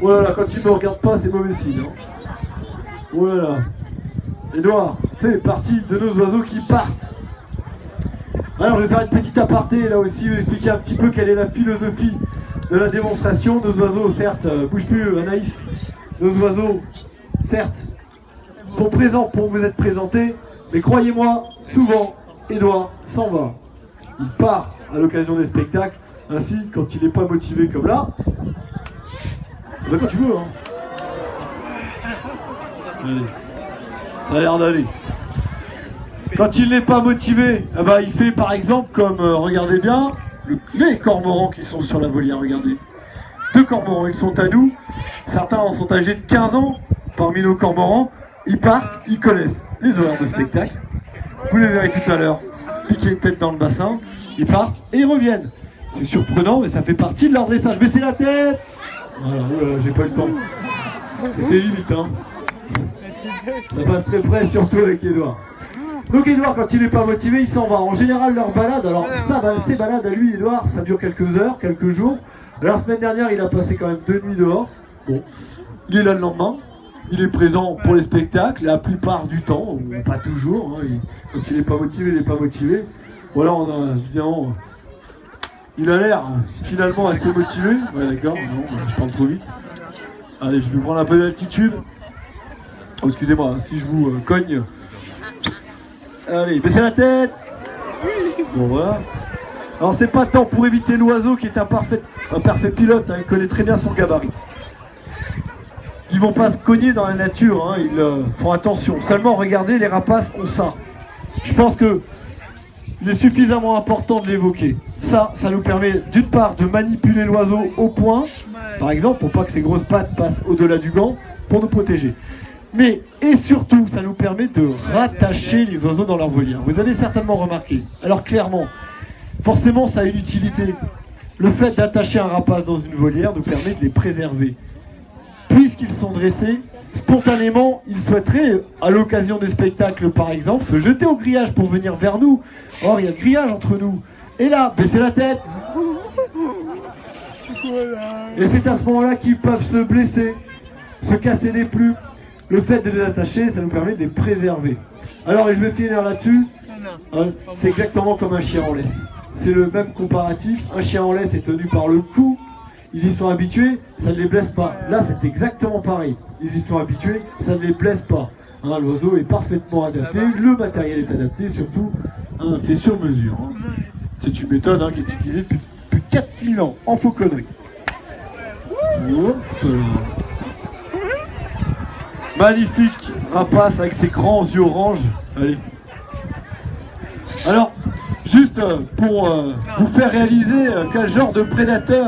Oh là là, quand il ne me regarde pas, c'est mauvais signe. Hein. Oh là là. Édouard fait partie de nos oiseaux qui partent. Alors je vais faire une petite aparté là aussi, vous expliquer un petit peu quelle est la philosophie de la démonstration. Nos oiseaux, certes, bouge plus Anaïs, nos oiseaux, certes, sont présents pour vous être présentés, mais croyez-moi, souvent, Édouard s'en va. Il part à l'occasion des spectacles, ainsi quand il n'est pas motivé comme là, bah quand tu veux, hein. Allez. Ça a l'air d'aller. Quand il n'est pas motivé, eh ben, il fait par exemple comme, regardez bien, les cormorans qui sont sur la volière, regardez. 2 cormorans, ils sont à nous. Certains en sont âgés de 15 ans parmi nos cormorans. Ils partent, ils connaissent les horaires de spectacle. Vous les verrez tout à l'heure, piquer une tête dans le bassin. Ils partent et ils reviennent. C'est surprenant, mais ça fait partie de leur dressage. Baissez la tête. Voilà, j'ai pas eu le temps. C'était limite, hein. Ça passe très près, surtout avec Édouard. Donc Édouard, quand il n'est pas motivé, il s'en va. En général, leur balade, alors ça, ces balades à lui, Édouard, ça dure quelques heures, quelques jours. La semaine dernière, il a passé quand même 2 nuits dehors. Bon, il est là le lendemain. Il est présent pour les spectacles, la plupart du temps, pas toujours. Hein. Quand il n'est pas motivé, il n'est pas motivé. Voilà, on a évidemment... Il a l'air finalement assez motivé. Ouais, d'accord, non, je parle trop vite. Allez, je vais prendre un peu d'altitude. Oh, excusez-moi, si je vous cogne. Allez, baissez la tête. Bon, voilà. Alors, c'est pas tant pour éviter l'oiseau qui est un parfait pilote, hein, il connaît très bien son gabarit. Ils vont pas se cogner dans la nature, hein, ils font attention. Seulement, regardez, les rapaces ont ça. Je pense que il est suffisamment important de l'évoquer. Ça nous permet d'une part de manipuler l'oiseau au point, par exemple, pour pas que ses grosses pattes passent au-delà du gant, pour nous protéger. Mais, et surtout, ça nous permet de rattacher les oiseaux dans leur volière. Vous avez certainement remarqué. Alors clairement, forcément, ça a une utilité. Le fait d'attacher un rapace dans une volière nous permet de les préserver. Puisqu'ils sont dressés, spontanément, ils souhaiteraient, à l'occasion des spectacles par exemple, se jeter au grillage pour venir vers nous. Or, il y a le grillage entre nous. Et là, baissez la tête. Et c'est à ce moment-là qu'ils peuvent se blesser, se casser les plumes. Le fait de les attacher, ça nous permet de les préserver. Alors, et je vais finir là-dessus, c'est exactement comme un chien en laisse. C'est le même comparatif. Un chien en laisse est tenu par le cou. Ils y sont habitués, ça ne les blesse pas. Là, c'est exactement pareil. Ils y sont habitués, ça ne les blesse pas. Hein, l'oiseau est parfaitement adapté, le matériel est adapté, surtout fait sur mesure. Hein. C'est une méthode qui est utilisée depuis 4000 ans, en fauconnerie. Magnifique rapace avec ses grands yeux orange. Allez. Alors, juste pour vous faire réaliser quel genre de prédateur